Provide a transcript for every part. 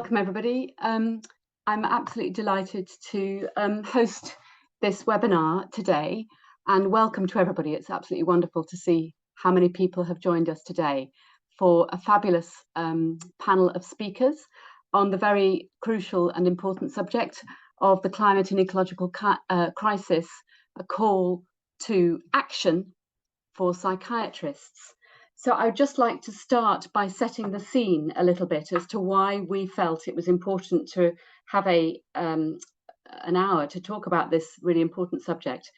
Welcome everybody. I'm absolutely delighted to host this webinar today, and welcome to everybody. It's absolutely wonderful to see how many people have joined us today for a fabulous panel of speakers on the very crucial and important subject of the climate and ecological crisis, a call to action for psychiatrists. So I would just like to start by setting the scene a little bit as to why we felt it was important to have an hour to talk about this really important subject.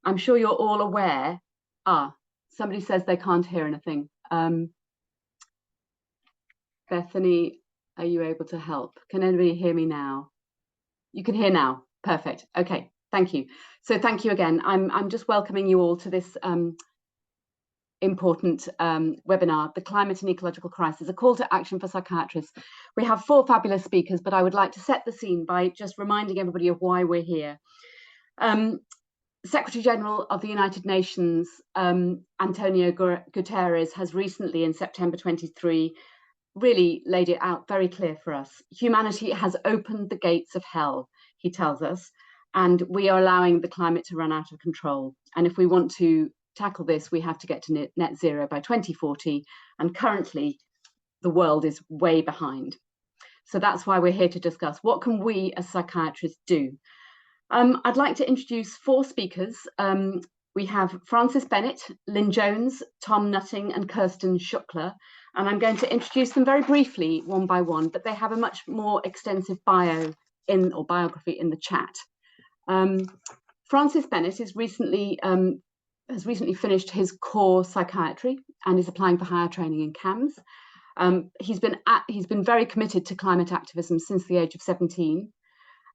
I'm sure you're all aware. Somebody says they can't hear anything. Bethany, are you able to help? Can anybody hear me now? You can hear now. Perfect. Okay, thank you. So thank you again. I'm just welcoming you all to this important webinar, The Climate and Ecological Crisis, a call to action for psychiatrists. We have 4 fabulous speakers, but I would like to set the scene by just reminding everybody of why we're here. Secretary General of the United Nations, Antonio Guterres, has recently, in September 23, really laid it out very clear for us. Humanity has opened the gates of hell, he tells us, and we are allowing the climate to run out of control. And if we want to tackle this, we have to get to net zero by 2040, and currently the world is way behind. So that's why we're here to discuss what can we as psychiatrists do. I'd like to introduce 4 speakers. We have Frances Bennett, Lynn Jones, Tom Nutting and Kirsten Shukla, and I'm going to introduce them very briefly one by one, but they have a much more extensive biography in the chat. Frances Bennett is has recently finished his core psychiatry and is applying for higher training in CAMS. He's been very committed to climate activism since the age of 17,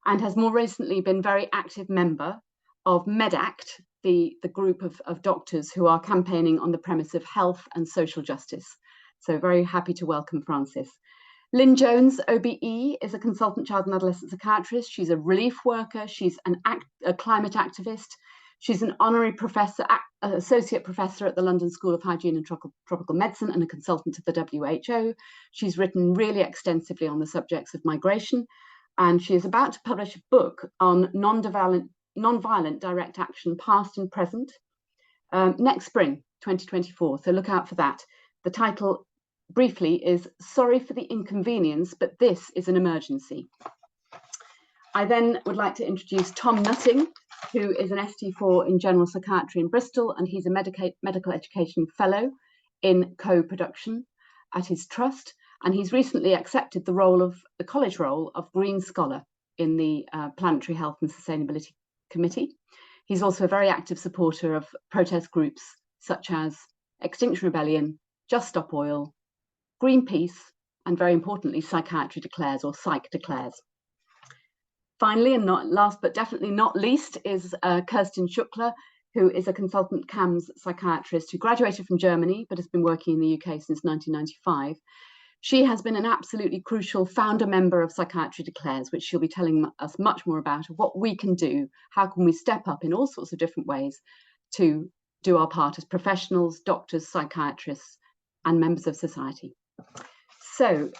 and has more recently been very active member of MedAct, the group of doctors who are campaigning on the premise of health and social justice. So very happy to welcome Frances. Lynn Jones, OBE, is a consultant child and adolescent psychiatrist. She's a relief worker. She's a climate activist. She's an honorary professor, associate professor at the London School of Hygiene and Tropical Medicine, and a consultant to the WHO. She's written really extensively on the subjects of migration, and she is about to publish a book on non-violent direct action, past and present, next spring, 2024. So look out for that. The title, briefly, is Sorry for the Inconvenience, but This is an Emergency. I then would like to introduce Tom Nutting, who is an ST4 in general psychiatry in Bristol, and he's a medical education fellow in co-production at his trust, and he's recently accepted the college role of Green Scholar in the Planetary Health and Sustainability Committee. He's also a very active supporter of protest groups such as Extinction Rebellion, Just Stop Oil, Greenpeace, and very importantly, Psychiatry Declares, or Psych Declares. Finally, and last but definitely not least, is Kirsten Shukla, who is a consultant CAMS psychiatrist who graduated from Germany but has been working in the UK since 1995. She has been an absolutely crucial founder member of Psychiatry Declares, which she'll be telling us much more about, of what we can do, how can we step up in all sorts of different ways to do our part as professionals, doctors, psychiatrists, and members of society. So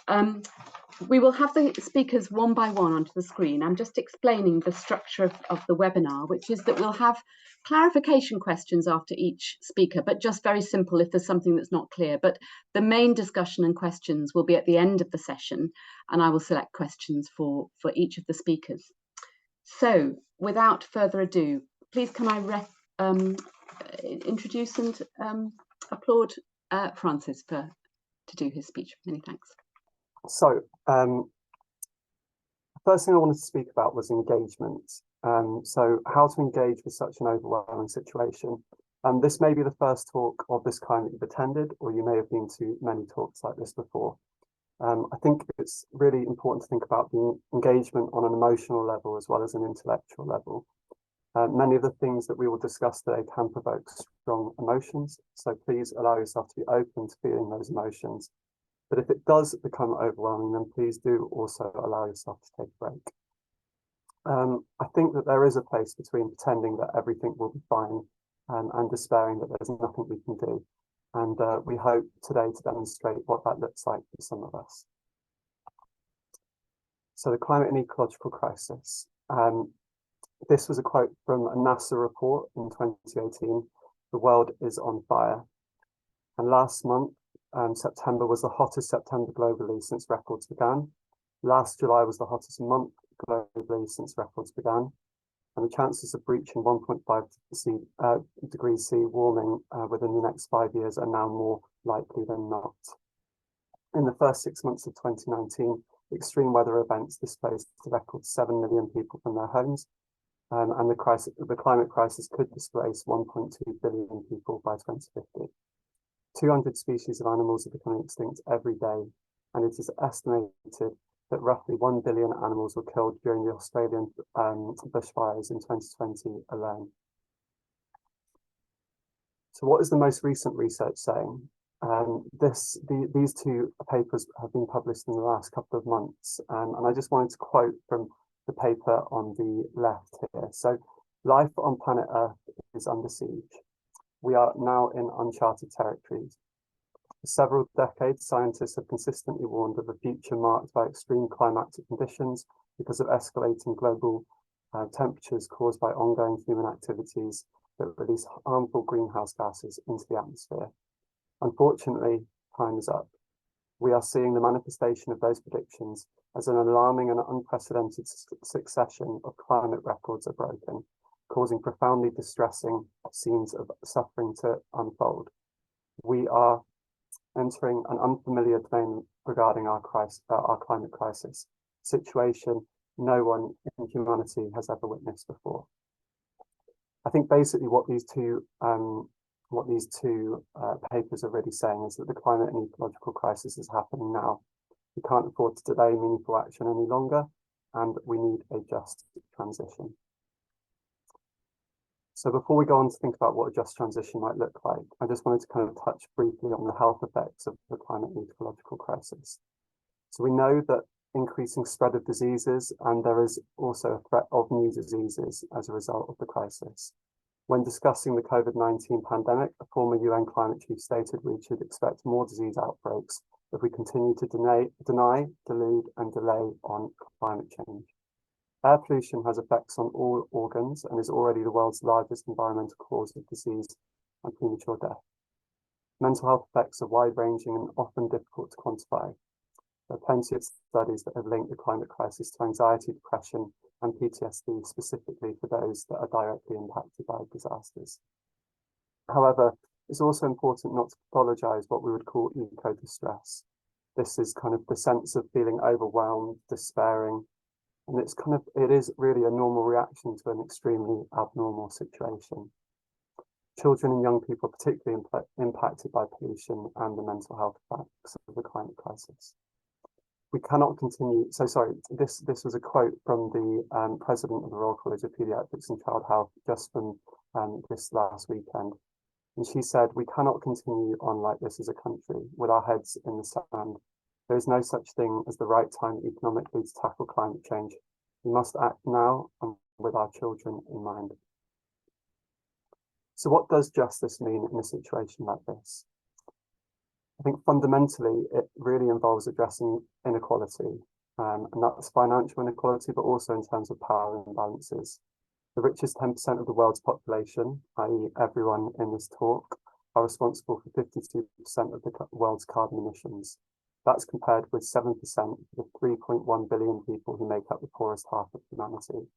we will have the speakers one by one onto the screen. I'm just explaining the structure of the webinar, which is that we'll have clarification questions after each speaker, but just very simple if there's something that's not clear. But the main discussion and questions will be at the end of the session, and I will select questions for each of the speakers. So without further ado, please can I introduce and applaud Frances to do his speech. Many thanks. So, the first thing I wanted to speak about was engagement. So how to engage with such an overwhelming situation. This may be the first talk of this kind that you've attended, or you may have been to many talks like this before. I think it's really important to think about the engagement on an emotional level as well as an intellectual level. Many of the things that we will discuss today can provoke strong emotions, so please allow yourself to be open to feeling those emotions. But if it does become overwhelming, then please do also allow yourself to take a break. I think that there is a place between pretending that everything will be fine and despairing that there's nothing we can do. And we hope today to demonstrate what that looks like for some of us. So the climate and ecological crisis. This was a quote from a NASA report in 2018. The world is on fire. And last month, September was the hottest September globally since records began. Last July was the hottest month globally since records began. And the chances of breaching 1.5 degrees C warming within the next 5 years are now more likely than not. In the first 6 months of 2019, extreme weather events displaced a record 7 million people from their homes, and the climate crisis could displace 1.2 billion people by 2050. 200 species of animals are becoming extinct every day, and it is estimated that roughly 1 billion animals were killed during the Australian bushfires in 2020 alone. So what is the most recent research saying? These two papers have been published in the last couple of months, and I just wanted to quote from the paper on the left here. So, life on planet Earth is under siege. We are now in uncharted territories. For several decades, scientists have consistently warned of a future marked by extreme climatic conditions because of escalating global temperatures caused by ongoing human activities that release harmful greenhouse gases into the atmosphere. Unfortunately, time is up. We are seeing the manifestation of those predictions as an alarming and unprecedented succession of climate records are broken, causing profoundly distressing scenes of suffering to unfold. We are entering an unfamiliar domain regarding our climate crisis, a situation no one in humanity has ever witnessed before. I think basically what these two papers are really saying is that the climate and ecological crisis is happening now. We can't afford to delay meaningful action any longer, and we need a just transition. So before we go on to think about what a just transition might look like, I just wanted to kind of touch briefly on the health effects of the climate and ecological crisis. So we know that increasing spread of diseases, and there is also a threat of new diseases as a result of the crisis. When discussing the COVID-19 pandemic, a former UN climate chief stated we should expect more disease outbreaks if we continue to deny, delude, and delay on climate change. Air pollution has effects on all organs and is already the world's largest environmental cause of disease and premature death. Mental health effects are wide-ranging and often difficult to quantify. There are plenty of studies that have linked the climate crisis to anxiety, depression, and PTSD, specifically for those that are directly impacted by disasters. However, it's also important not to pathologize what we would call eco-distress. This is kind of the sense of feeling overwhelmed, despairing, and it is really a normal reaction to an extremely abnormal situation. Children and young people are particularly impacted by pollution and the mental health effects of the climate crisis. We cannot continue. So sorry, this was a quote from the president of the Royal College of Paediatrics and Child Health just from this last weekend. And she said, "We cannot continue on like this as a country with our heads in the sand. There is no such thing as the right time economically to tackle climate change. We must act now and with our children in mind." So what does justice mean in a situation like this? I think fundamentally, it really involves addressing inequality, and that's financial inequality, but also in terms of power imbalances. The richest 10% of the world's population, i.e. everyone in this talk, are responsible for 52% of the world's carbon emissions. That's compared with 7% of the 3.1 billion people who make up the poorest half of humanity.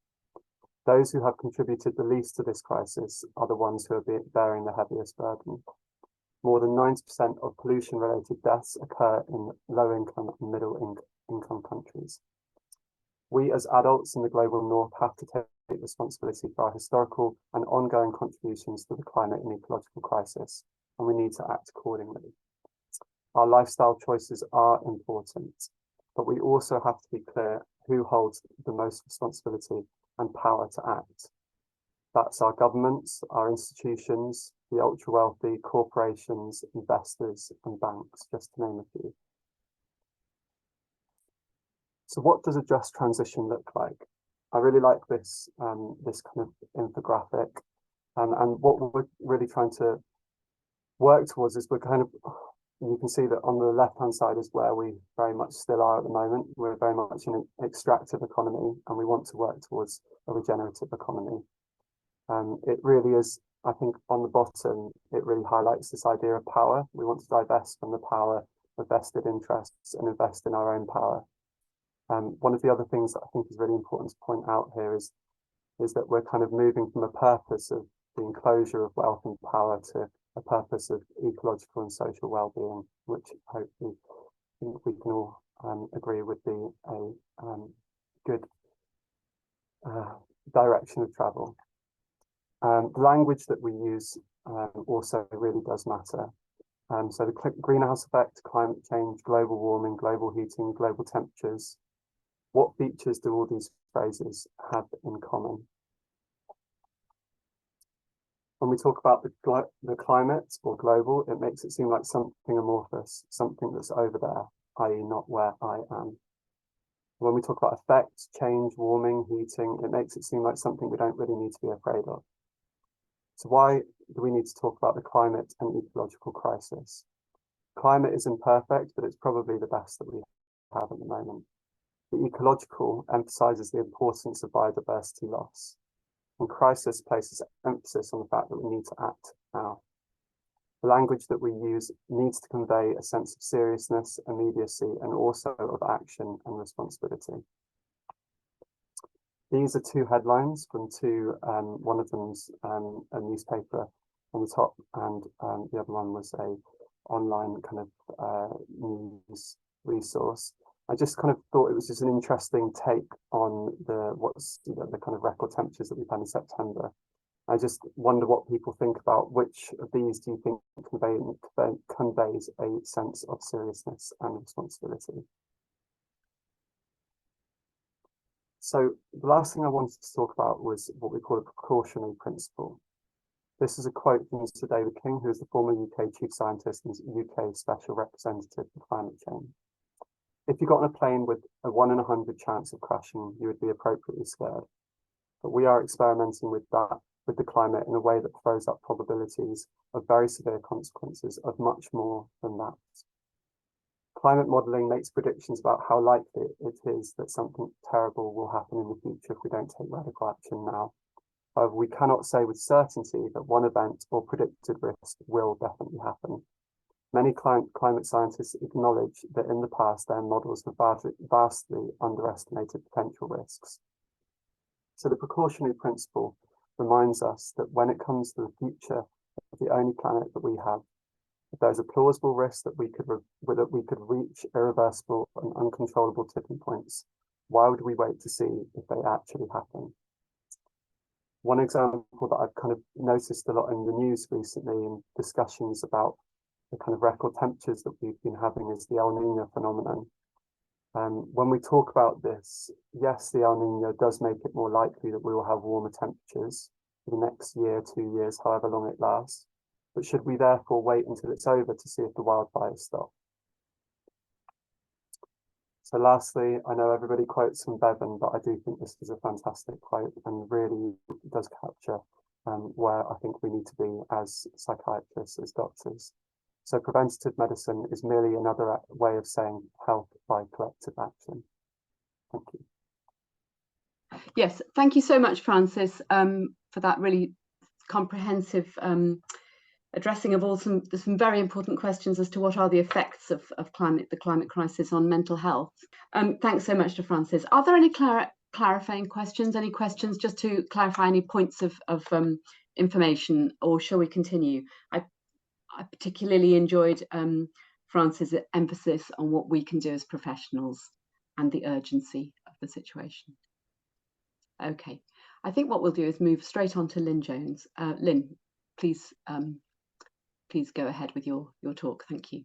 Those who have contributed the least to this crisis are the ones who are bearing the heaviest burden. More than 90% of pollution-related deaths occur in low-income and middle-income countries. We as adults in the global north have to take responsibility for our historical and ongoing contributions to the climate and ecological crisis, and we need to act accordingly. Our lifestyle choices are important, but we also have to be clear who holds the most responsibility and power to act. That's our governments, our institutions, the ultra-wealthy, corporations, investors, and banks, just to name a few. So what does a just transition look like? I really like this, this kind of infographic, and what we're really trying to work towards is we're kind of you can see that on the left-hand side is where we very much still are at the moment. We're very much in an extractive economy, and we want to work towards a regenerative economy. It really is, I think, on the bottom, it really highlights this idea of power. We want to divest from the power of vested interests and invest in our own power. One of the other things that I think is really important to point out here is that we're kind of moving from a purpose of the enclosure of wealth and power to a purpose of ecological and social well-being, which hopefully we can all agree would be a good direction of travel. The language that we use also really does matter. So the greenhouse effect, climate change, global warming, global heating, global temperatures, what features do all these phrases have in common? When we talk about the climate or global, it makes it seem like something amorphous, something that's over there, i.e. not where I am. When we talk about effects, change, warming, heating, it makes it seem like something we don't really need to be afraid of. So why do we need to talk about the climate and ecological crisis? Climate is imperfect, but it's probably the best that we have at the moment. The ecological emphasizes the importance of biodiversity loss, and crisis places emphasis on the fact that we need to act now. The language that we use needs to convey a sense of seriousness, immediacy, and also of action and responsibility. These are two headlines from one of them's a newspaper on the top, and the other one was a online kind of news resource. I just kind of thought it was just an interesting take on the kind of record temperatures that we've had in September. I just wonder what people think about which of these do you think conveys a sense of seriousness and responsibility. So the last thing I wanted to talk about was what we call a precautionary principle. This is a quote from Sir David King, who is the former UK Chief Scientist and UK Special Representative for Climate Change. If you got on a plane with a 1 in 100 chance of crashing, you would be appropriately scared. But we are experimenting with the climate in a way that throws up probabilities of very severe consequences of much more than that. Climate modelling makes predictions about how likely it is that something terrible will happen in the future if we don't take radical action now. However, we cannot say with certainty that one event or predicted risk will definitely happen. Many climate scientists acknowledge that in the past their models have vastly underestimated potential risks. So the precautionary principle reminds us that when it comes to the future of the only planet that we have, if there's a plausible risk that we could reach irreversible and uncontrollable tipping points, why would we wait to see if they actually happen? One example that I've kind of noticed a lot in the news recently in discussions about the kind of record temperatures that we've been having is the El Niño phenomenon. When we talk about this, yes, the El Niño does make it more likely that we will have warmer temperatures for the next year, 2 years, however long it lasts. But should we therefore wait until it's over to see if the wildfires stop? So lastly, I know everybody quotes from Bevan, but I do think this is a fantastic quote and really does capture where I think we need to be as psychiatrists, as doctors. So preventative medicine is merely another way of saying health by collective action. Thank you. Yes, thank you so much, Francis, for that really comprehensive addressing of some very important questions as to what are the effects of the climate crisis on mental health. Thanks so much to Francis. Are there any clarifying questions? Any questions just to clarify any points of information, or shall we continue? I particularly enjoyed Francis' emphasis on what we can do as professionals and the urgency of the situation. Okay, I think what we'll do is move straight on to Lynn Jones. Lynn, please go ahead with your talk. Thank you.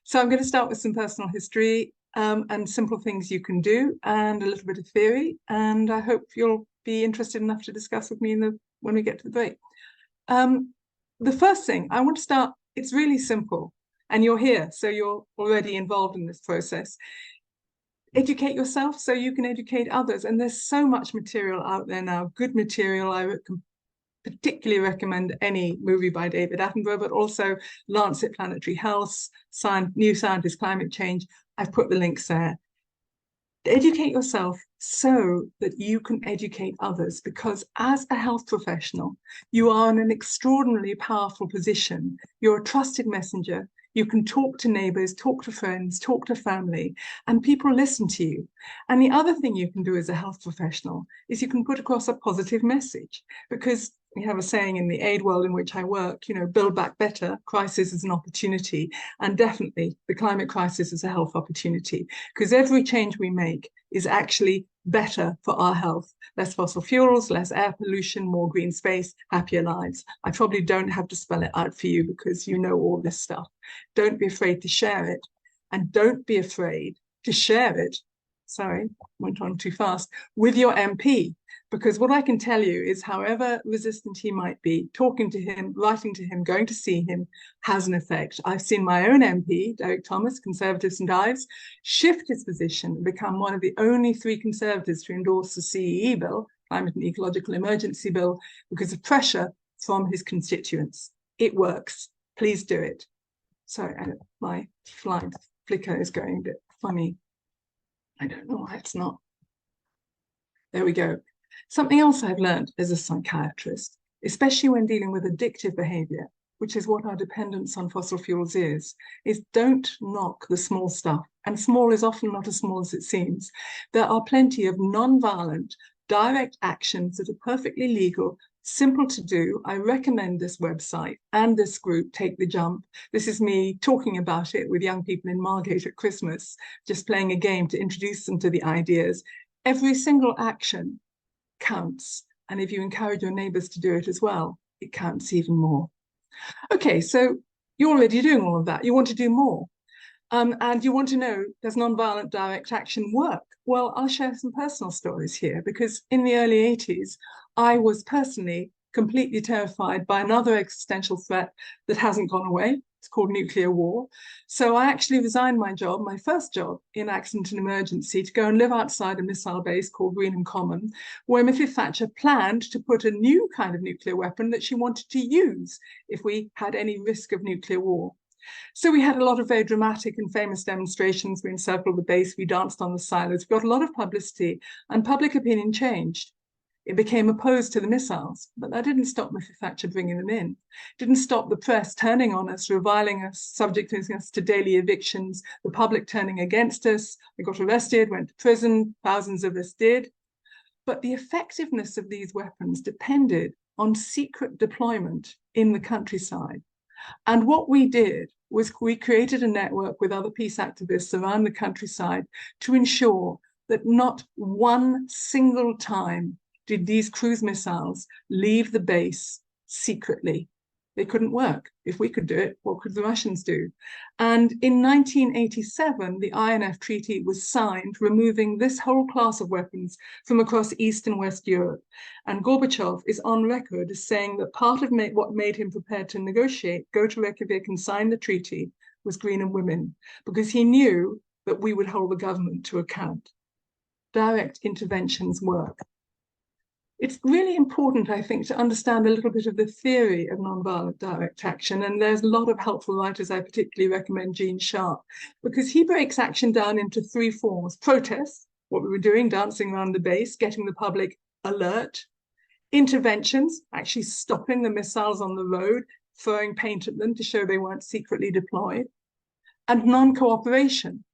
So I'm going to start with some personal history and simple things you can do and a little bit of theory. And I hope you'll be interested enough to discuss with me when we get to the break. The first thing I want to start, it's really simple, and you're here, so you're already involved in this process. Educate yourself so you can educate others. And there's so much material out there now, good material. I particularly recommend any movie by David Attenborough, but also Lancet Planetary Health, New Scientist Climate Change. I've put the links there. Educate yourself so that you can educate others, because as a health professional, you are in an extraordinarily powerful position. You're a trusted messenger. You can talk to neighbors, talk to friends, talk to family, and people listen to you. And the other thing you can do as a health professional is you can put across a positive message, because we have a saying in the aid world in which I work, you know, build back better, crisis is an opportunity. And definitely the climate crisis is a health opportunity, because every change we make is actually better for our health. Less fossil fuels, less air pollution, more green space, happier lives. I probably don't have to spell it out for you because you know all this stuff. Don't be afraid to share it, and don't be afraid to share it, sorry, went on too fast, with your MP. Because what I can tell you is, however resistant he might be, talking to him, writing to him, going to see him has an effect. I've seen my own MP, Derek Thomas, Conservative St Ives, shift his position and become one of the only 3 Conservatives to endorse the CEE bill, Climate and Ecological Emergency Bill, because of pressure from his constituents. It works. Please do it. Sorry, my slide flicker is going a bit funny. I don't know why it's not. There we go. Something else I've learned as a psychiatrist, especially when dealing with addictive behavior, which is what our dependence on fossil fuels is don't knock the small stuff. And small is often not as small as it seems. There are plenty of non-violent, direct actions that are perfectly legal, simple to do. I recommend this website and this group, Take the Jump. This is me talking about it with young people in Margate at Christmas, just playing a game to introduce them to the ideas. Every single action counts. And if you encourage your neighbors to do it as well, it counts even more. Okay, so you're already doing all of that. You want to do more. And you want to know, does nonviolent direct action work? Well, I'll share some personal stories here, because in the early 80s, I was personally completely terrified by another existential threat that hasn't gone away. It's called nuclear war. So I actually resigned my job, my first job in accident and emergency, to go and live outside a missile base called Greenham Common, where Mrs. Thatcher planned to put a new kind of nuclear weapon that she wanted to use if we had any risk of nuclear war. So we had a lot of very dramatic and famous demonstrations. We encircled the base, we danced on the silos, we got a lot of publicity, and public opinion changed. It became opposed to the missiles, but that didn't stop Mrs. Thatcher bringing them in. It didn't stop the press turning on us, reviling us, subjecting us to daily evictions, the public turning against us. We got arrested, went to prison, thousands of us did. But the effectiveness of these weapons depended on secret deployment in the countryside. And what we did was we created a network with other peace activists around the countryside to ensure that not one single time did these cruise missiles leave the base secretly. They couldn't work. If we could do it, what could the Russians do? And in 1987, the INF Treaty was signed, removing this whole class of weapons from across East and West Europe. And Gorbachev is on record as saying that part of what made him prepared to negotiate, go to Reykjavik and sign the treaty, was Greenham women, because he knew that we would hold the government to account. Direct interventions work. It's really important, I think, to understand a little bit of the theory of nonviolent direct action. And there's a lot of helpful writers. I particularly recommend Gene Sharp, because he breaks action down into 3 forms. Protests, what we were doing, dancing around the base, getting the public alert. Interventions, actually stopping the missiles on the road, throwing paint at them to show they weren't secretly deployed. And non-cooperation.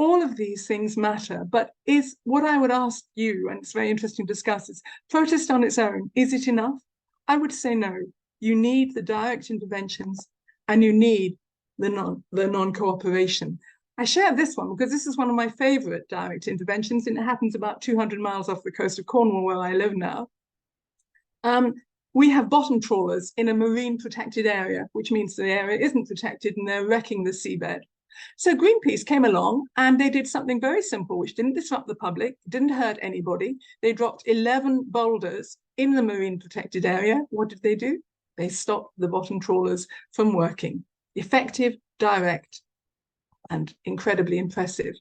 All of these things matter, but is what I would ask you, and it's very interesting to discuss, is protest on its own, is it enough? I would say no. You need the direct interventions and you need the non-cooperation. I share this one because this is one of my favorite direct interventions, and it happens about 200 miles off the coast of Cornwall, where I live now. We have bottom trawlers in a marine protected area, which means the area isn't protected and they're wrecking the seabed. So Greenpeace came along and they did something very simple, which didn't disrupt the public, didn't hurt anybody. They dropped 11 boulders in the marine protected area. What did they do? They stopped the bottom trawlers from working. Effective, direct. and incredibly impressive.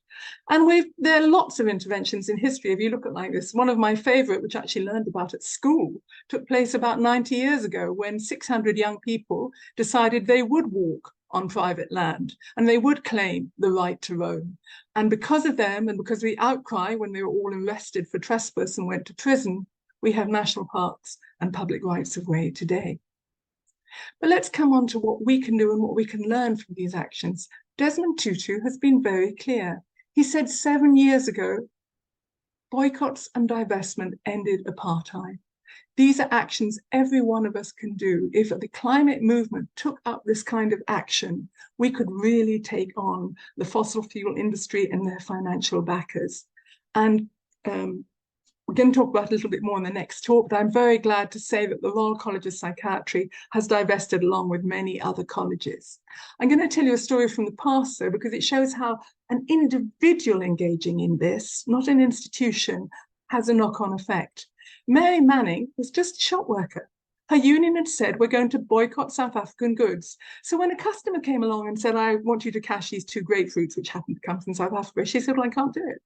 And there are lots of interventions in history. If you look at like this, one of my favorite, which I actually learned about at school, took place about 90 years ago when 600 young people decided they would walk on private land and they would claim the right to roam. And because of them and because of the outcry when they were all arrested for trespass and went to prison, we have national parks and public rights of way today. But let's come on to what we can do and what we can learn from these actions. Desmond Tutu has been very clear. He said 7 years ago, boycotts and divestment ended apartheid. These are actions every one of us can do. If the climate movement took up this kind of action, we could really take on the fossil fuel industry and their financial backers. And we're going to talk about it a little bit more in the next talk, but I'm very glad to say that the Royal College of Psychiatry has divested along with many other colleges. I'm going to tell you a story from the past, though, because it shows how an individual engaging in this, not an institution, has a knock-on effect. Mary Manning was just a shop worker. Her union had said, we're going to boycott South African goods. So when a customer came along and said, I want you to cash these 2 grapefruits, which happened to come from South Africa, she said, well, I can't do it.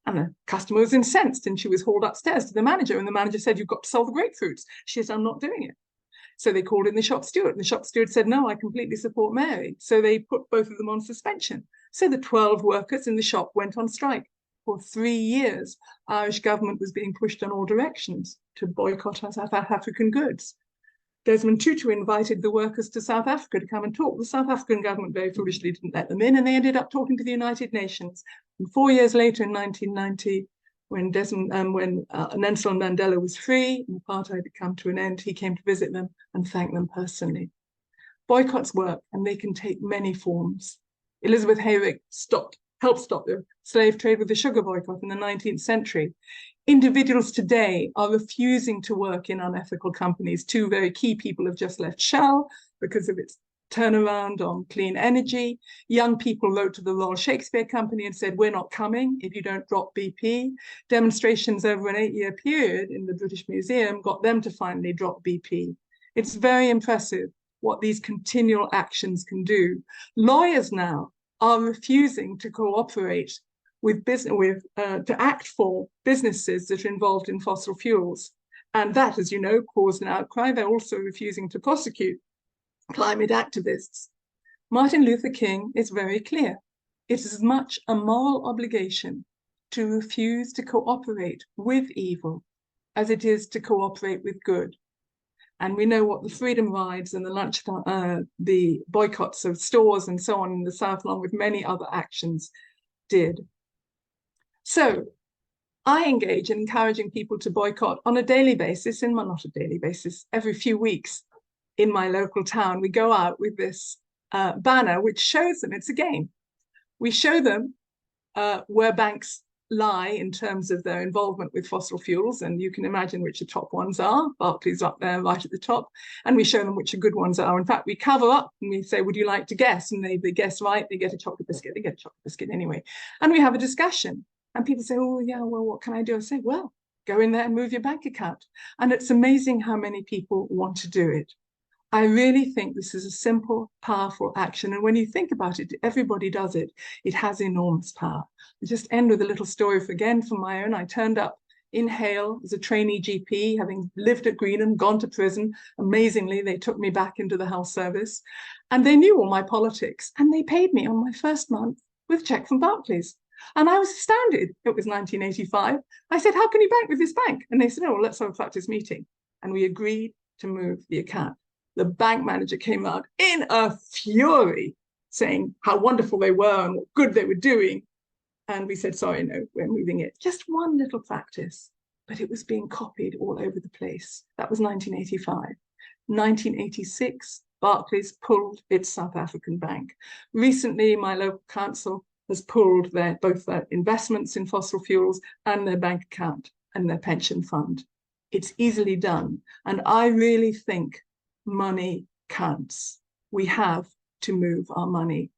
And the customer was incensed and she was hauled upstairs to the manager. And the manager said, you've got to sell the grapefruits. She said, I'm not doing it. So they called in the shop steward. And the shop steward said, no, I completely support Mary. So they put both of them on suspension. So the 12 workers in the shop went on strike. For 3 years, Irish government was being pushed in all directions to boycott South African goods. Desmond Tutu invited the workers to South Africa to come and talk. The South African government very foolishly didn't let them in, and they ended up talking to the United Nations. And 4 years later, in 1990, when Nelson Mandela was free and apartheid had come to an end, he came to visit them and thank them personally. Boycotts work, and they can take many forms. Elizabeth Hayrick helped stop the slave trade with the sugar boycott in the 19th century. Individuals today are refusing to work in unethical companies. 2 very key people have just left Shell because of its turnaround on clean energy. Young people wrote to the Royal Shakespeare Company and said, we're not coming if you don't drop BP. Demonstrations over an 8-year period in the British Museum got them to finally drop BP. It's very impressive what these continual actions can do. Lawyers now are refusing to cooperate with to act for businesses that are involved in fossil fuels. And that, as you know, caused an outcry. They're also refusing to prosecute climate activists. Martin Luther King is very clear. It is as much a moral obligation to refuse to cooperate with evil as it is to cooperate with good. And we know what the freedom rides and the boycotts of stores and so on in the South, along with many other actions, did. So I engage in encouraging people to boycott on a daily basis, not a daily basis, every few weeks in my local town. We go out with this banner, which shows them, it's a game. We show them where banks lie in terms of their involvement with fossil fuels, and you can imagine which the top ones are. Barclays up there right at the top, and we show them which the good ones are. In fact, we cover up and we say, would you like to guess? And they guess right, they get a chocolate biscuit. They get a chocolate biscuit anyway. And we have a discussion, and people say, oh yeah, well, what can I do? I say, well, go in there and move your bank account. And it's amazing how many people want to do it. I really think this is a simple, powerful action. And when you think about it, everybody does it. It has enormous power. I'll just end with a little story again from my own. I turned up in Hale as a trainee GP, having lived at Greenham, gone to prison. Amazingly, they took me back into the health service. And they knew all my politics. And they paid me on my first month with a check from Barclays. And I was astounded. It was 1985. I said, how can you bank with this bank? And they said, oh, well, let's have a practice meeting. And we agreed to move the account. The bank manager came out in a fury saying how wonderful they were and what good they were doing. And we said, sorry, no, we're moving it. Just one little practice, but it was being copied all over the place. That was 1985. 1986, Barclays pulled its South African bank. Recently, my local council has pulled both their investments in fossil fuels and their bank account and their pension fund. It's easily done. And I really think money counts. We have to move our money.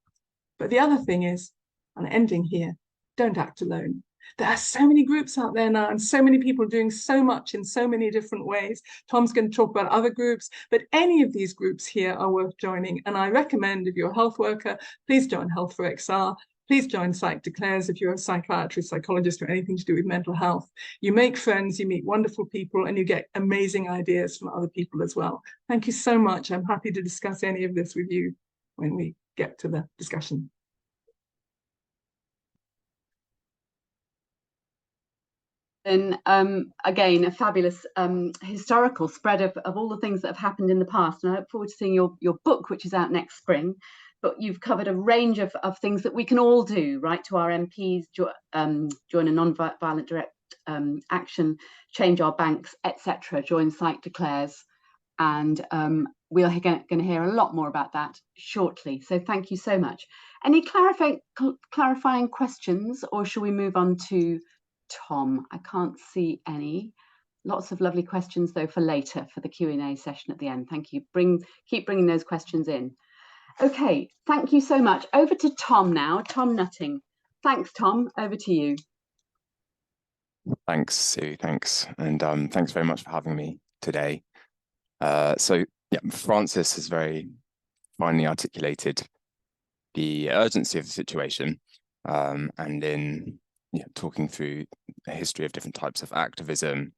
But the other thing is, and ending here, don't act alone. There are so many groups out there now and so many people doing so much in so many different ways. Tom's going to talk about other groups, but any of these groups here are worth joining. And I recommend, if you're a health worker, please join Health for XR. Please join Psych Declares if you're a psychiatrist, psychologist, or anything to do with mental health. You make friends, you meet wonderful people, and you get amazing ideas from other people as well. Thank you so much. I'm happy to discuss any of this with you when we get to the discussion. And again, a fabulous historical spread of all the things that have happened in the past. And I look forward to seeing your book, which is out next spring. But you've covered a range of things that we can all do, write to our MPs, join a non-violent direct action, change our banks, etc. Join Psych Declares. And we're going to hear a lot more about that shortly. So thank you so much. Any clarifying questions, or shall we move on to Tom? I can't see any. Lots of lovely questions though for later, for the Q&A session at the end. Thank you. Keep bringing those questions in. Okay, thank you so much. Over to Tom now, Tom Nutting. Thanks, Tom. Over to you. Thanks, Sue. Thanks. And thanks very much for having me today. So yeah, Francis has very finely articulated the urgency of the situation, and in talking through a history of different types of activism,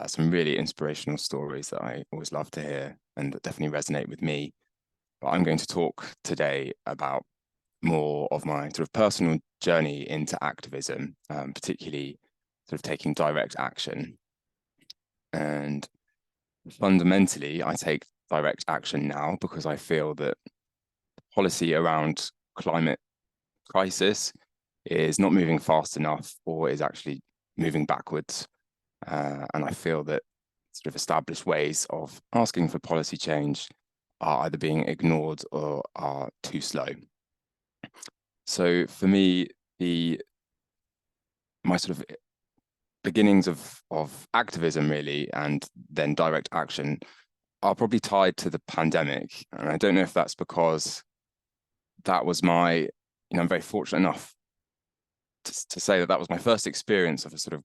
some really inspirational stories that I always love to hear and that definitely resonate with me. But I'm going to talk today about more of my sort of personal journey into activism, particularly sort of taking direct action. And fundamentally, I take direct action now because I feel that policy around climate crisis is not moving fast enough, or is actually moving backwards. And I feel that sort of established ways of asking for policy change are either being ignored or are too slow. So for me, my sort of beginnings of activism really, and then direct action, are probably tied to the pandemic. And I don't know if that's because that was my, I'm very fortunate enough to say that was my first experience of a sort of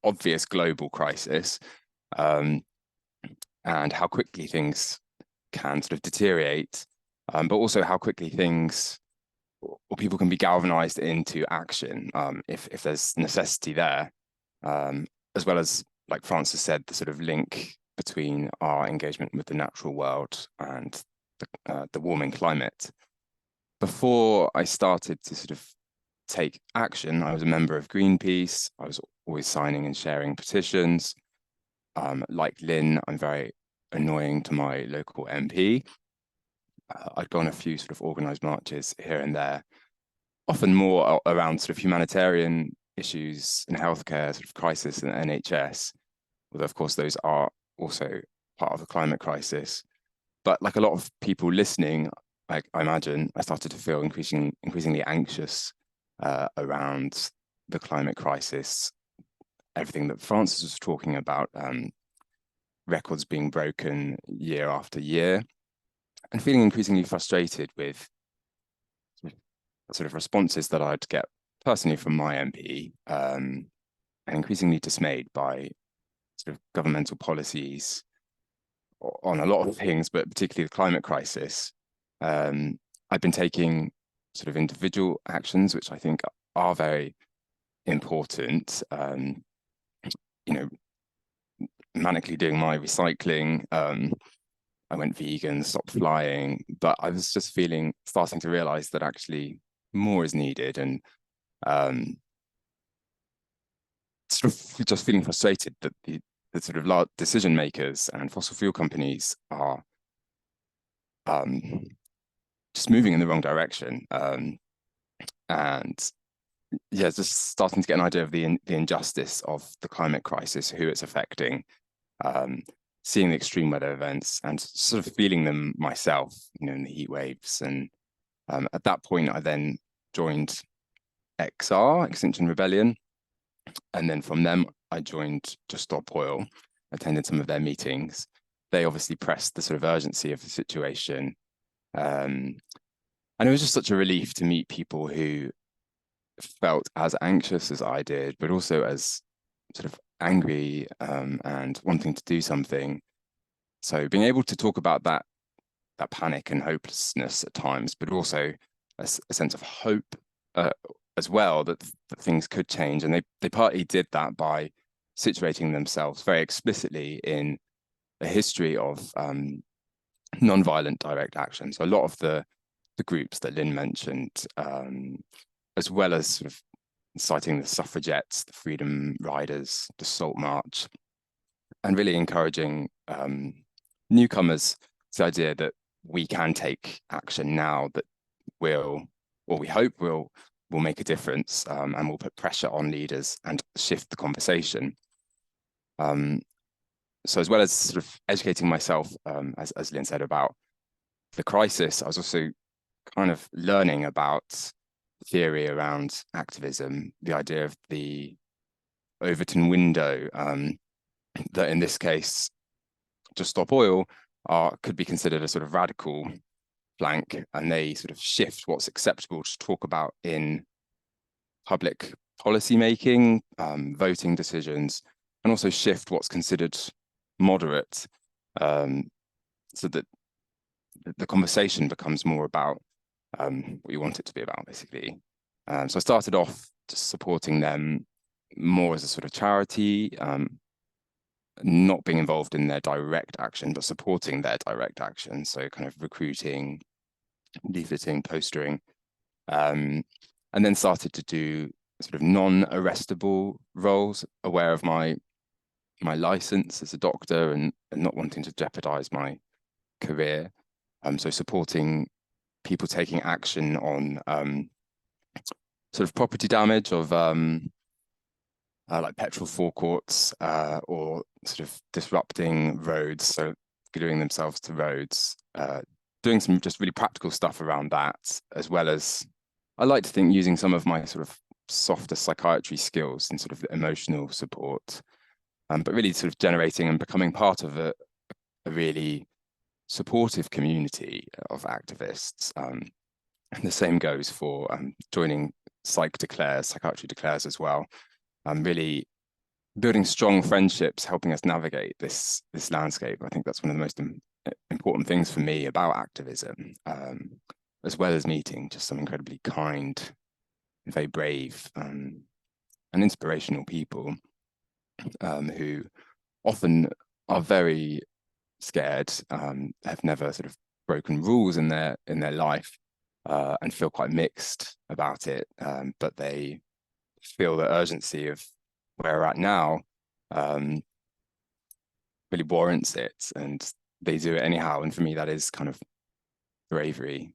obvious global crisis, and how quickly things can sort of deteriorate, but also how quickly things or people can be galvanized into action if there's necessity there, as well as, like Francis said, the sort of link between our engagement with the natural world and the warming climate. Before I started to sort of take action, I was a member of Greenpeace. I was always signing and sharing petitions. Like Lynn, I'm very annoying to my local MP. I'd gone a few sort of organised marches here and there, often more around sort of humanitarian issues in healthcare, sort of crisis in the NHS, although of course those are also part of the climate crisis. But like a lot of people listening, I imagine, I started to feel increasingly anxious around the climate crisis, everything that Francis was talking about, records being broken year after year, and feeling increasingly frustrated with sort of responses that I'd get personally from my MP, and increasingly dismayed by sort of governmental policies on a lot of things, but particularly the climate crisis. I've been taking sort of individual actions, which I think are very important. Manically doing my recycling. I went vegan, stopped flying, but I was just starting to realize that actually more is needed, and sort of just feeling frustrated that the sort of large decision makers and fossil fuel companies are just moving in the wrong direction. And yeah, just starting to get an idea of the injustice of the climate crisis, who it's affecting, seeing the extreme weather events and sort of feeling them myself, in the heat waves. And at that point, I then joined XR, Extinction Rebellion. And then from them, I joined Just Stop Oil, attended some of their meetings. They obviously pressed the sort of urgency of the situation. And it was just such a relief to meet people who felt as anxious as I did, but also as sort of angry and wanting to do something. So being able to talk about that panic and hopelessness at times, but also a sense of hope as well, that things could change. And they partly did that by situating themselves very explicitly in a history of non-violent direct action. So a lot of the groups that Lynn mentioned, as well as sort of citing the suffragettes, the freedom riders, the Salt March, and really encouraging newcomers to the idea that we can take action now that will, or we hope will make a difference, and will put pressure on leaders and shift the conversation. So as well as sort of educating myself, as Lynn said, about the crisis, I was also kind of learning about theory around activism, the idea of the Overton window, that in this case, Just Stop Oil could be considered a sort of radical flank, and they sort of shift what's acceptable to talk about in public policy making, voting decisions, and also shift what's considered moderate, so that the conversation becomes more about what you want it to be about, basically. So I started off just supporting them more as a sort of charity, not being involved in their direct action, but supporting their direct action. So kind of recruiting, leafleting, postering, and then started to do sort of non-arrestable roles, aware of my license as a doctor and not wanting to jeopardize my career. So supporting people taking action on sort of property damage of like petrol forecourts, or sort of disrupting roads, so gluing themselves to roads, doing some just really practical stuff around that, as well as I like to think using some of my sort of softer psychiatry skills and sort of emotional support, but really sort of generating and becoming part of a really supportive community of activists. And the same goes for joining Psychiatry Declares as well. Really building strong friendships, helping us navigate this landscape. I think that's one of the most important things for me about activism, as well as meeting just some incredibly kind, very brave, and inspirational people, who often are very scared, have never sort of broken rules in their life, and feel quite mixed about it, but they feel the urgency of where we're at now really warrants it, and they do it anyhow. And for me, that is kind of bravery.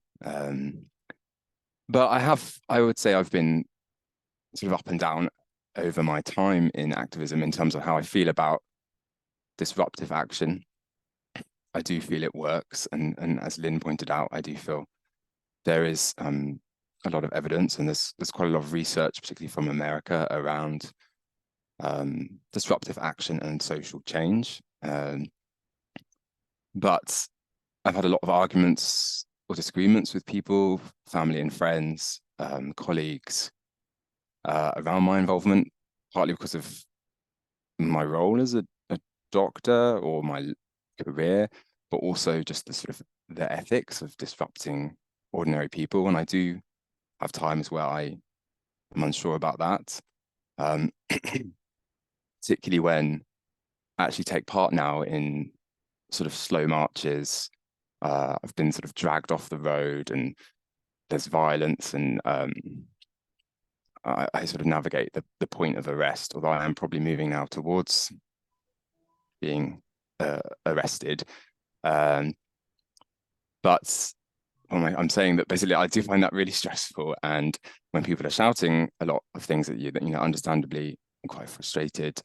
But I would say I've been sort of up and down over my time in activism in terms of how I feel about disruptive action. I do feel it works, and as Lynn pointed out, I do feel there is a lot of evidence, and there's quite a lot of research, particularly from America, around disruptive action and social change. But I've had a lot of arguments or disagreements with people, family and friends, colleagues, around my involvement, partly because of my role as a doctor or my career, but also just the sort of the ethics of disrupting ordinary people. And I do have times where I am unsure about that, particularly when I actually take part now in sort of slow marches. I've been sort of dragged off the road and there's violence, and I sort of navigate the point of arrest, although I am probably moving now towards being arrested. But I'm saying that basically I do find that really stressful, and when people are shouting a lot of things at you, that, you know, understandably I'm quite frustrated,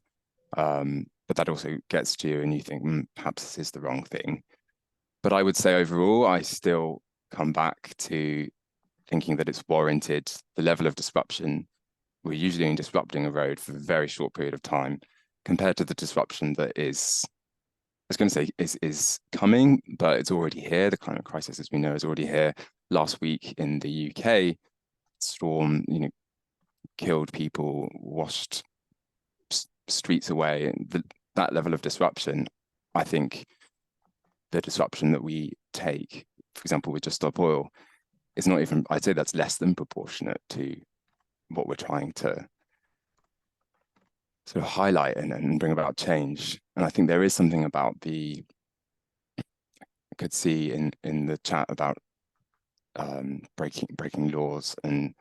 but that also gets to you and you think, perhaps this is the wrong thing. But I would say overall, I still come back to thinking that it's warranted. The level of disruption we're usually in disrupting a road for a very short period of time compared to the disruption that is, I was going to say is coming, but it's already here. The climate crisis, as we know, is already here. Last week in the UK, storm, killed people, washed streets away, that level of disruption, I think the disruption that we take, for example, with Just Stop Oil, is not even, I'd say that's less than proportionate to what we're trying to sort of highlight and bring about change. And I think there is something about I could see in the chat about breaking laws, and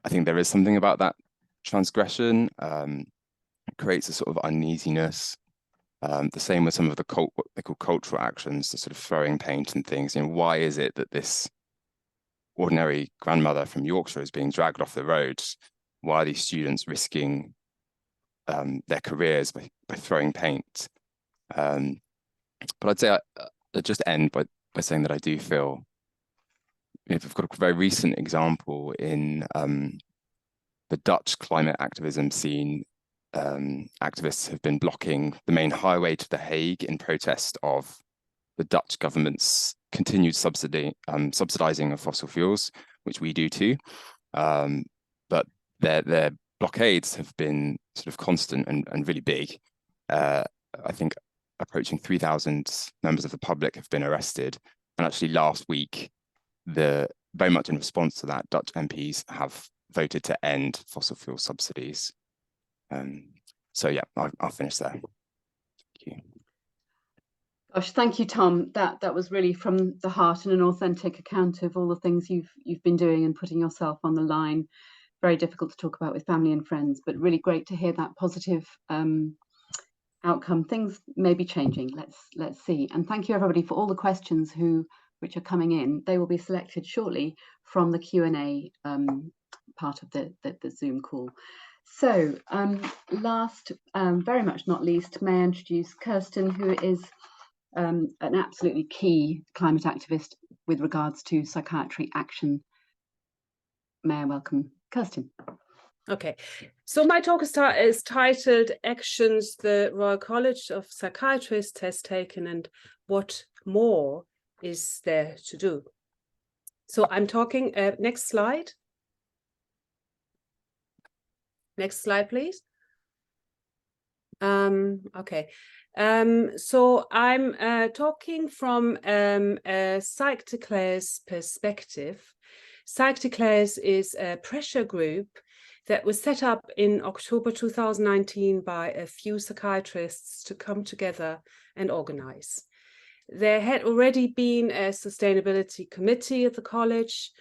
I think there is something about that transgression. It creates a sort of uneasiness. The same with some of the what they call cultural actions, the sort of throwing paint and things. You know, why is it that this ordinary grandmother from Yorkshire is being dragged off the road? Why are these students risking their careers by throwing paint? But I'd say I'd just end by saying that I do feel, we've got a very recent example in the Dutch climate activism scene. Activists have been blocking the main highway to The Hague in protest of the Dutch government's continued subsidizing of fossil fuels, which we do too. But their blockades have been sort of constant and really big. I think approaching 3,000 members of the public have been arrested. And actually last week, very much in response to that, Dutch MPs have voted to end fossil fuel subsidies. So yeah, I'll finish there. Thank you. Gosh, thank you, Tom. That was really from the heart and an authentic account of all the things you've been doing and putting yourself on the line. Very difficult to talk about with family and friends, but really great to hear that positive outcome. Things may be changing. Let's see. And thank you everybody for all the questions which are coming in. They will be selected shortly from the Q&A part of the Zoom call. So last, very much not least, may I introduce Kirsten, who is an absolutely key climate activist with regards to psychiatry action. May I welcome Kirsten? Okay, so my talk is titled Actions the Royal College of Psychiatrists has taken and what more is there to do. So I'm talking, next slide. Next slide, please. Okay, so I'm talking from a Psychiatrists perspective. Psychiatrists is a pressure group that was set up in October 2019 by a few psychiatrists to come together and organize. There had already been a sustainability committee at the college,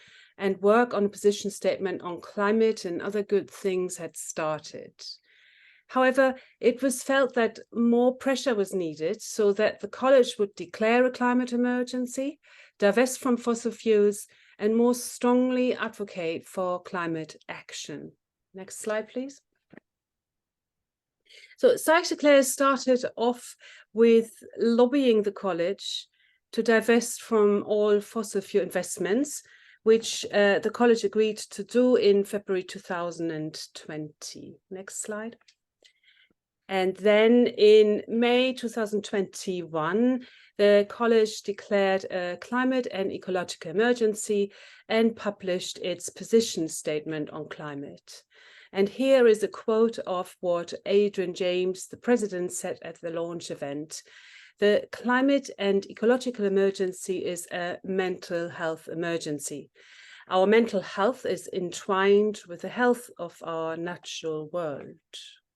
and work on a position statement on climate and other good things had started. However, it was felt that more pressure was needed so that the college would declare a climate emergency, divest from fossil fuels, and more strongly advocate for climate action. Next slide, please. So Psychiatrists started off with lobbying the college to divest from all fossil fuel investments, which the college agreed to do in February 2020. Next slide. And then in May 2021, the college declared a climate and ecological emergency and published its position statement on climate. And here is a quote of what Adrian James, the president, said at the launch event. The climate and ecological emergency is a mental health emergency. Our mental health is entwined with the health of our natural world.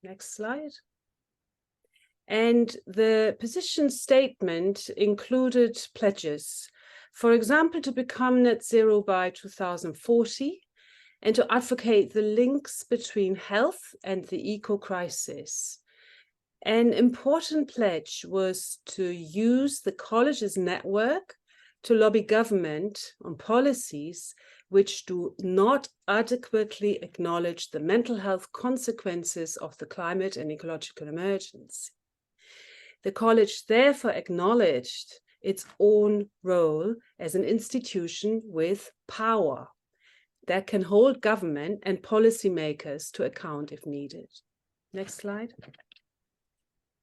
Next slide. And the position statement included pledges, for example, to become net zero by 2040 and to advocate the links between health and the eco-crisis. An important pledge was to use the college's network to lobby government on policies which do not adequately acknowledge the mental health consequences of the climate and ecological emergency. The college therefore acknowledged its own role as an institution with power that can hold government and policymakers to account if needed. Next slide.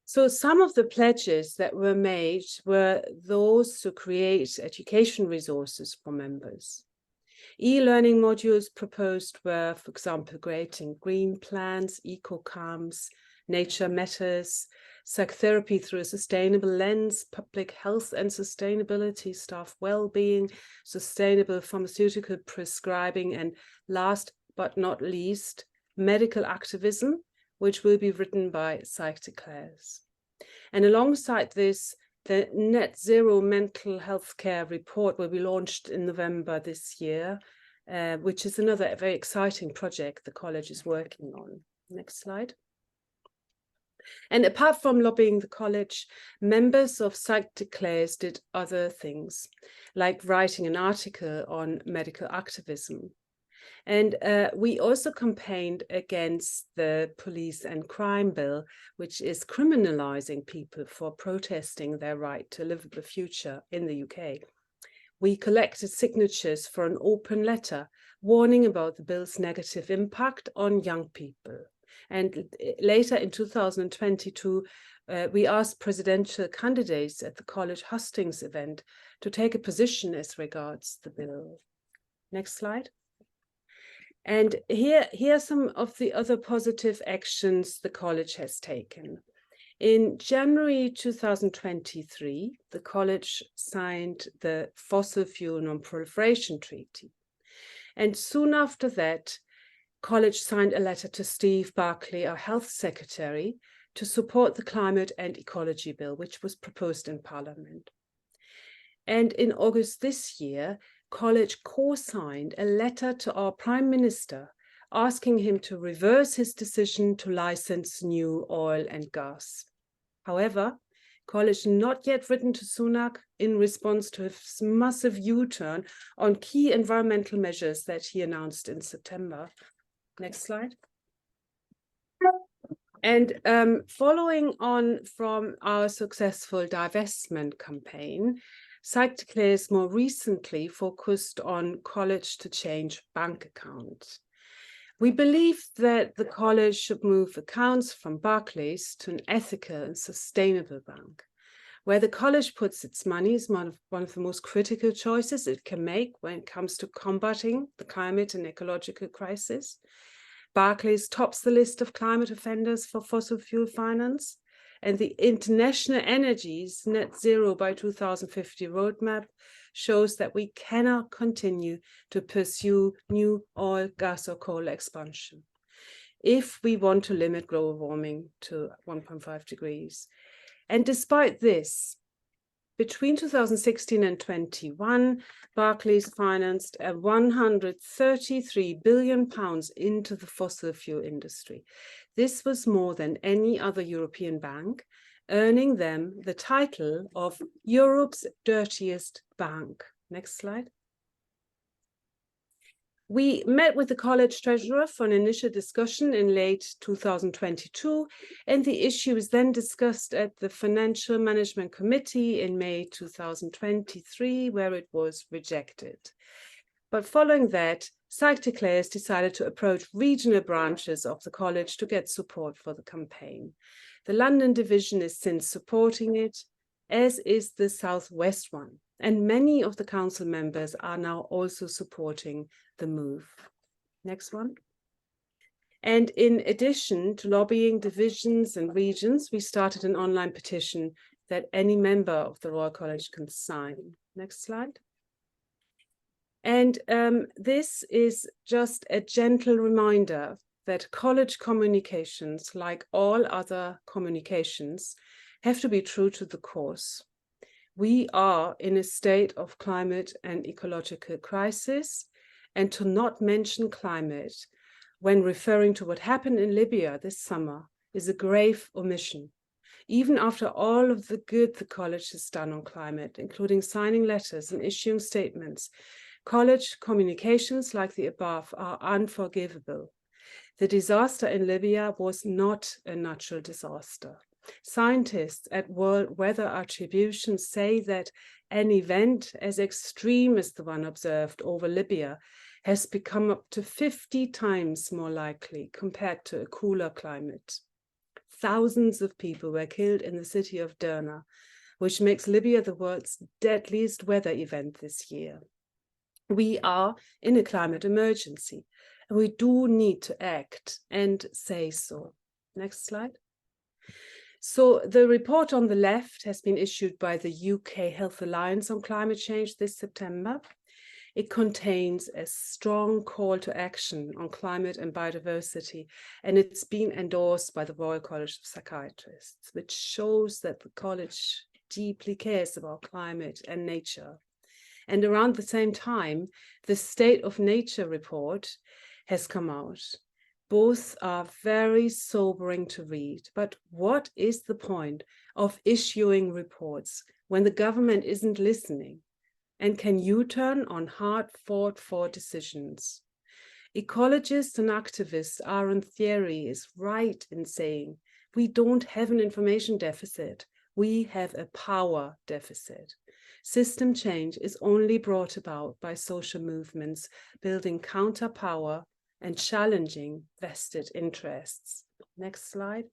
So some of the pledges that were made were those to create education resources for members. E-learning modules proposed were, for example, creating green plans, eco-camps, nature matters, psychotherapy through a sustainable lens, public health and sustainability, staff well-being, sustainable pharmaceutical prescribing, and last but not least, medical activism, which will be written by Psychiatrists. And alongside this, the Net Zero Mental Health Care report will be launched in November this year, which is another very exciting project the college is working on. Next slide. And apart from lobbying the college, members of Psychiatrists did other things, like writing an article on medical activism. And we also campaigned against the police and crime bill, which is criminalizing people for protesting their right to a livable future in the UK. We collected signatures for an open letter warning about the bill's negative impact on young people. And later in 2022, we asked presidential candidates at the college hustings event to take a position as regards the bill. Next slide. And here are some of the other positive actions the college has taken. In January 2023, the college signed the Fossil Fuel Non-Proliferation Treaty. And soon after that, college signed a letter to Steve Barclay, our health secretary, to support the Climate and Ecology Bill, which was proposed in Parliament. And in August this year, college co-signed a letter to our Prime Minister asking him to reverse his decision to license new oil and gas. However, college not yet written to Sunak in response to his massive U-turn on key environmental measures that he announced in September. Next slide. And following on from our successful divestment campaign, Psychiatrists more recently focused on college to change bank accounts. We believe that the college should move accounts from Barclays to an ethical and sustainable bank. Where the college puts its money is one of the most critical choices it can make when it comes to combating the climate and ecological crisis. Barclays tops the list of climate offenders for fossil fuel finance, and the International Energy's Net Zero by 2050 roadmap shows that we cannot continue to pursue new oil, gas, or coal expansion if we want to limit global warming to 1.5 degrees. And despite this, between 2016 and 21, Barclays financed a £133 billion into the fossil fuel industry. This was more than any other European bank, earning them the title of Europe's dirtiest bank. Next slide. We met with the college treasurer for an initial discussion in late 2022, and the issue was then discussed at the Financial Management Committee in May 2023, where it was rejected. But following that, Psychiatrists decided to approach regional branches of the college to get support for the campaign. The London division is since supporting it, as is the Southwest one. And many of the council members are now also supporting the move. Next one. And in addition to lobbying divisions and regions, we started an online petition that any member of the Royal College can sign. Next slide. And this is just a gentle reminder that college communications, like all other communications, have to be true to the course. We are in a state of climate and ecological crisis, and to not mention climate when referring to what happened in Libya this summer is a grave omission. Even after all of the good the college has done on climate, including signing letters and issuing statements, college communications like the above are unforgivable. The disaster in Libya was not a natural disaster. Scientists at World Weather Attribution say that an event as extreme as the one observed over Libya has become up to 50 times more likely compared to a cooler climate. Thousands of people were killed in the city of Derna, which makes Libya the world's deadliest weather event this year. We are in a climate emergency, and we do need to act and say so. Next slide. So the report on the left has been issued by the UK Health Alliance on Climate Change this September. It contains a strong call to action on climate and biodiversity, and it's been endorsed by the Royal College of Psychiatrists, which shows that the college deeply cares about climate and nature. And around the same time, the State of Nature report has come out. Both are very sobering to read, but what is the point of issuing reports when the government isn't listening and can U-turn on hard-fought-for decisions? Ecologists and activists are, in theory, right in saying we don't have an information deficit, we have a power deficit. System change is only brought about by social movements building counter-power and challenging vested interests. Next slide.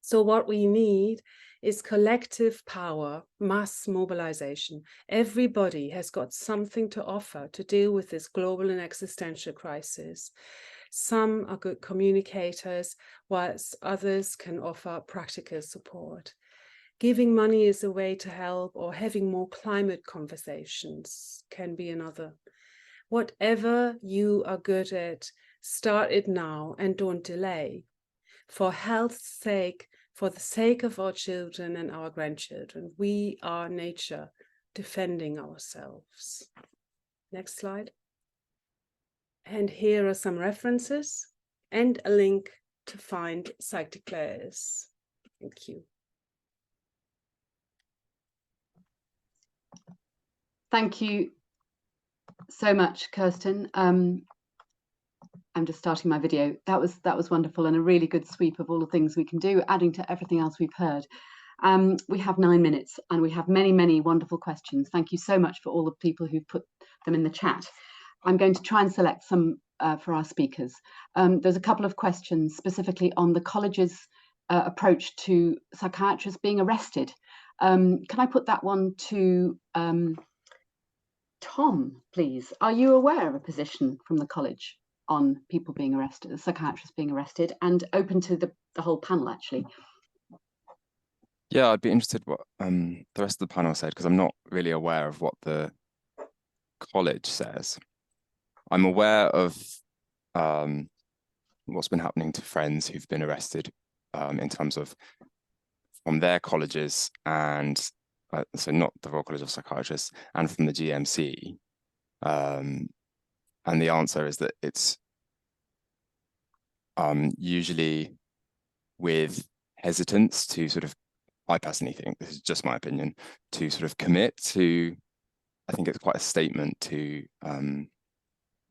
So what we need is collective power, mass mobilization. Everybody has got something to offer to deal with this global and existential crisis. Some are good communicators, whilst others can offer practical support. Giving money is a way to help, or having more climate conversations can be another. Whatever you are good at, start it now and don't delay. For health's sake, for the sake of our children and our grandchildren, we are nature, defending ourselves. Next slide. And here are some references and a link to find Psychiatrists. Thank you. Thank you so much, Kirsten. I'm just starting my video. That was wonderful, and a really good sweep of all the things we can do, adding to everything else we've heard. We have 9 minutes, and we have many, many wonderful questions. Thank you so much for all the people who've put them in the chat. I'm going to try and select some for our speakers. There's a couple of questions specifically on the college's approach to psychiatrists being arrested. Can I put that one to Tom, please? Are you aware of a position from the college on people being arrested, psychiatrists being arrested, and open to the whole panel, actually? Yeah, I'd be interested what the rest of the panel said, because I'm not really aware of what the college says. I'm aware of what's been happening to friends who've been arrested in terms of from their colleges, and so not the Royal College of Psychiatrists, and from the GMC. And the answer is that it's usually with hesitance to sort of, I personally think, this is just my opinion, to sort of commit to, I think it's quite a statement to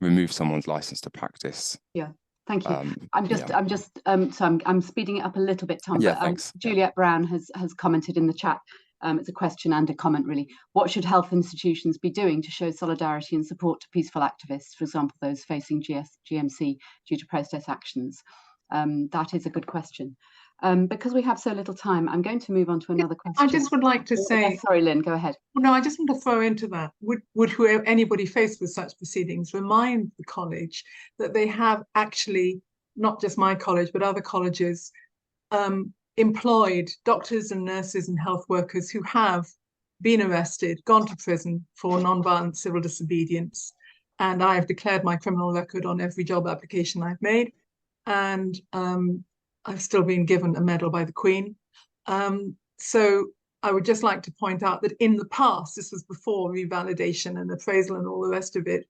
remove someone's license to practice. Yeah, thank you. I'm speeding it up a little bit, Tom. Yeah, but, thanks. Juliet Brown has commented in the chat. It's a question and a comment, really. What should health institutions be doing to show solidarity and support to peaceful activists, for example, those facing GMC due to protest actions? That is a good question. Because we have so little time, I'm going to move on to another question. I just would like to say... Sorry, Lynn, go ahead. No, I just want to throw into that. Would anybody faced with such proceedings remind the college that they have actually, not just my college, but other colleges, employed doctors and nurses and health workers who have been arrested, gone to prison for non-violent civil disobedience. And I have declared my criminal record on every job application I've made. And I've still been given a medal by the Queen. So I would just like to point out that in the past, this was before revalidation and appraisal and all the rest of it,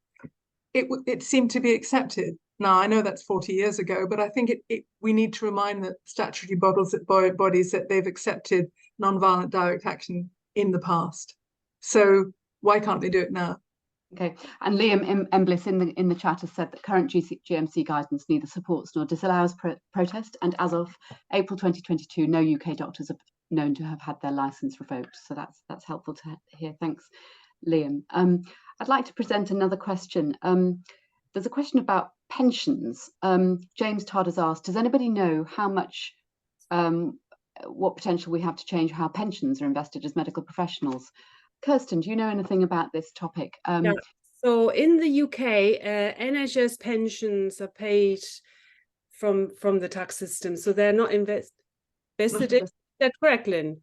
it seemed to be accepted. Now, I know that's 40 years ago, but I think we need to remind the statutory bodies that they've accepted non-violent direct action in the past. So why can't they do it now? Okay, and Liam Emblis in the chat has said that current GMC guidance neither supports nor disallows protest, and as of April 2022, no UK doctors are known to have had their license revoked. So that's helpful to hear. Thanks, Liam. I'd like to present another question. There's a question about pensions. James Todd has asked, does anybody know how much, what potential we have to change how pensions are invested as medical professionals? Kirsten, do you know anything about this topic? Yeah. So in the UK, NHS pensions are paid from the tax system, so they're not invested in. Is that correct, Lynn?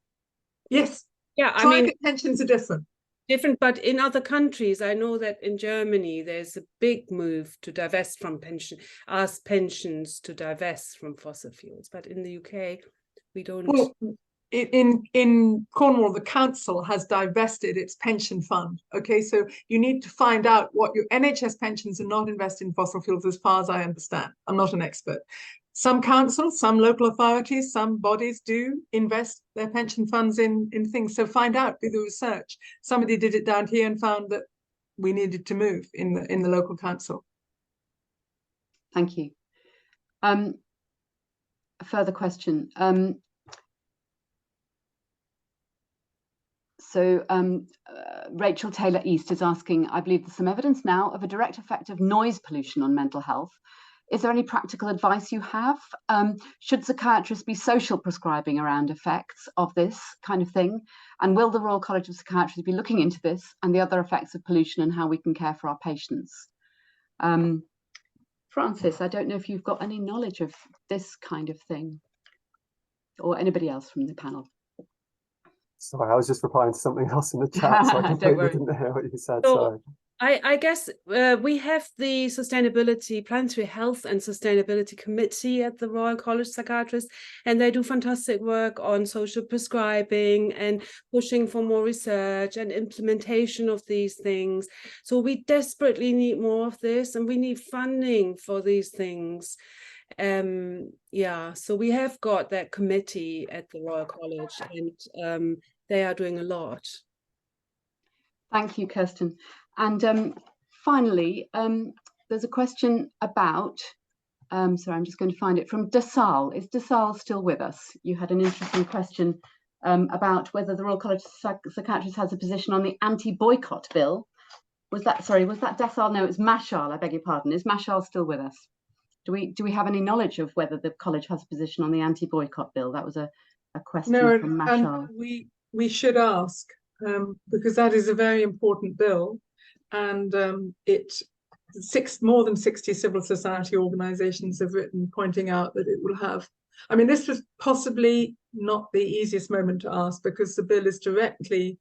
Yes. Yeah, I Private mean, pensions are different. Different, but in other countries, I know that in Germany, there's a big move to divest from ask pensions to divest from fossil fuels. But in the UK, we don't. Well, in Cornwall, the council has divested its pension fund. Okay, so you need to find out what your NHS pensions are not invested in fossil fuels, as far as I understand. I'm not an expert. Some councils, some local authorities, some bodies do invest their pension funds in things. So find out, do the research. Somebody did it down here and found that we needed to move in the local council. Thank you. A further question. Rachel Taylor East is asking, I believe there's some evidence now of a direct effect of noise pollution on mental health. Is there any practical advice you have? Should psychiatrists be social prescribing around effects of this kind of thing? And will the Royal College of Psychiatrists be looking into this and the other effects of pollution and how we can care for our patients? Francis, I don't know if you've got any knowledge of this kind of thing, or anybody else from the panel. Sorry, I was just replying to something else in the chat, so I completely didn't hear what you said. Sorry. I guess we have the Sustainability, Planetary Health and Sustainability Committee at the Royal College of Psychiatrists, and they do fantastic work on social prescribing and pushing for more research and implementation of these things. So we desperately need more of this, and we need funding for these things. Yeah, so we have got that committee at the Royal College, and they are doing a lot. Thank you, Kirsten. And finally, there's a question about, sorry, I'm just going to find it, from Desal. Is Desal still with us? You had an interesting question about whether the Royal College of Psychiatrists has a position on the anti-boycott bill. Was that Desal? No, it's Mashal, I beg your pardon. Is Mashal still with us? Do we have any knowledge of whether the college has a position on the anti-boycott bill? That was a question from Mashal. And we should ask, because that is a very important bill, and more than 60 civil society organizations have written pointing out that it will have. I mean, this was possibly not the easiest moment to ask, because the bill is directly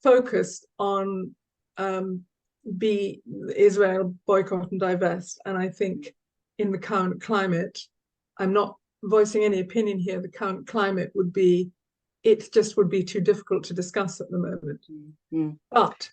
focused on Israel boycott and divest. And I think in the current climate, I'm not voicing any opinion here, the current climate would be, it just would be too difficult to discuss at the moment. But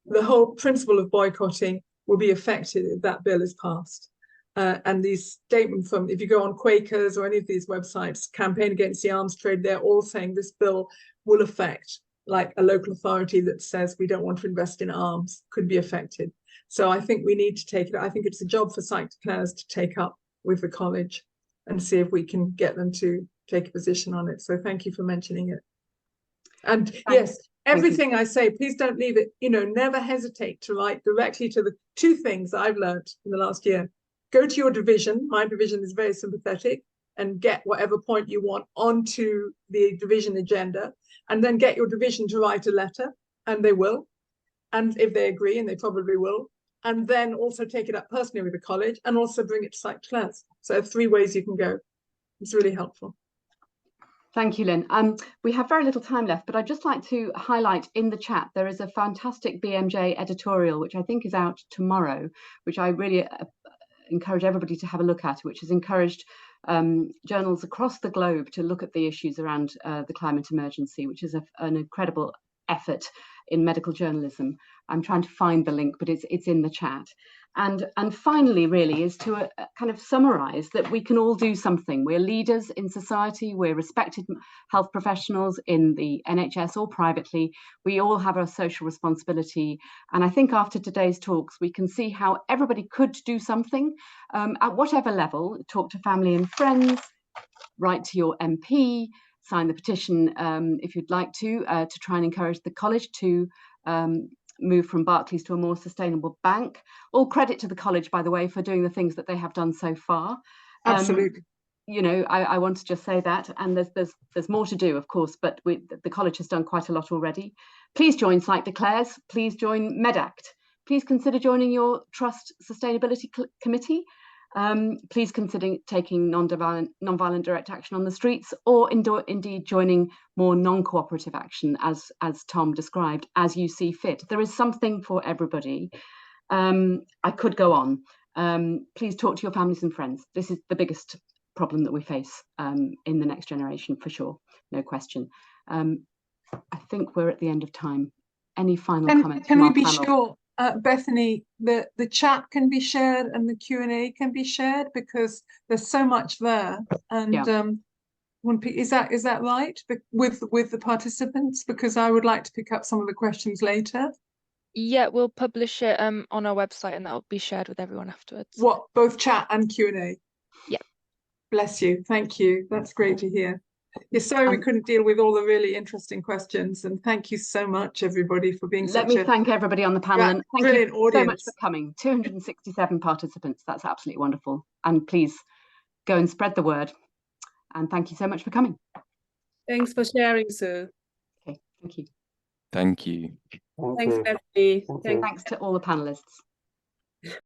the whole principle of boycotting will be affected if that bill is passed. And these statements from, if you go on Quakers or any of these websites, Campaign Against the Arms Trade, they're all saying this bill will affect, like a local authority that says we don't want to invest in arms could be affected. So I think we need to take it. I think it's a job for psych declares to take up with the college and see if we can get them to take a position on it. So thank you for mentioning it. And yes, everything I say, please don't leave it, never hesitate to write directly to the two things that I've learned in the last year. Go to your division. My division is very sympathetic, and get whatever point you want onto the division agenda, and then get your division to write a letter, and they will. And if they agree, and they probably will, and then also take it up personally with the college, and also bring it to psych class. So 3 ways you can go. It's really helpful. Thank you, Lynn. We have very little time left, but I'd just like to highlight in the chat, there is a fantastic BMJ editorial, which I think is out tomorrow, which I really encourage everybody to have a look at, which has encouraged journals across the globe to look at the issues around the climate emergency, which is an incredible effort in medical journalism. I'm trying to find the link, but it's in the chat. And finally, really, is to kind of summarize that we can all do something. We're leaders in society. We're respected health professionals in the NHS or privately. We all have a social responsibility. And I think after today's talks, we can see how everybody could do something at whatever level. Talk to family and friends, write to your MP, sign the petition if you'd like to try and encourage the college to move from Barclays to a more sustainable bank. All credit to the college, by the way, for doing the things that they have done so far. Absolutely. I want to just say that, and there's more to do, of course, but the college has done quite a lot already. Please join Psych Declares, please join MedAct, please consider joining your trust sustainability committee. Please consider taking non-violent direct action on the streets, or indeed joining more non-cooperative action, as Tom described, as you see fit. There is something for everybody. I could go on. Please talk to your families and friends. This is the biggest problem that we face in the next generation, for sure, no question. I think we're at the end of time. Any final comments? Can we be sure, Bethany, that the chat can be shared and the Q&A can be shared, because there's so much there, and is that right with the participants? Because I would like to pick up some of the questions later. Yeah, we'll publish it on our website, and that will be shared with everyone afterwards. What, both chat and Q&A? Yeah. Bless you. Thank you. That's great to hear. Yeah, sorry we couldn't deal with all the really interesting questions, and thank you so much, everybody, for being Let me thank everybody on the panel, and thank brilliant you so much audience for coming. 267 participants. That's absolutely wonderful. And please go and spread the word. And thank you so much for coming. Thanks for sharing, Sue. Okay, thank you. Thank you. Thank Thanks, you. Bethany. Thank you. Thanks to all the panelists.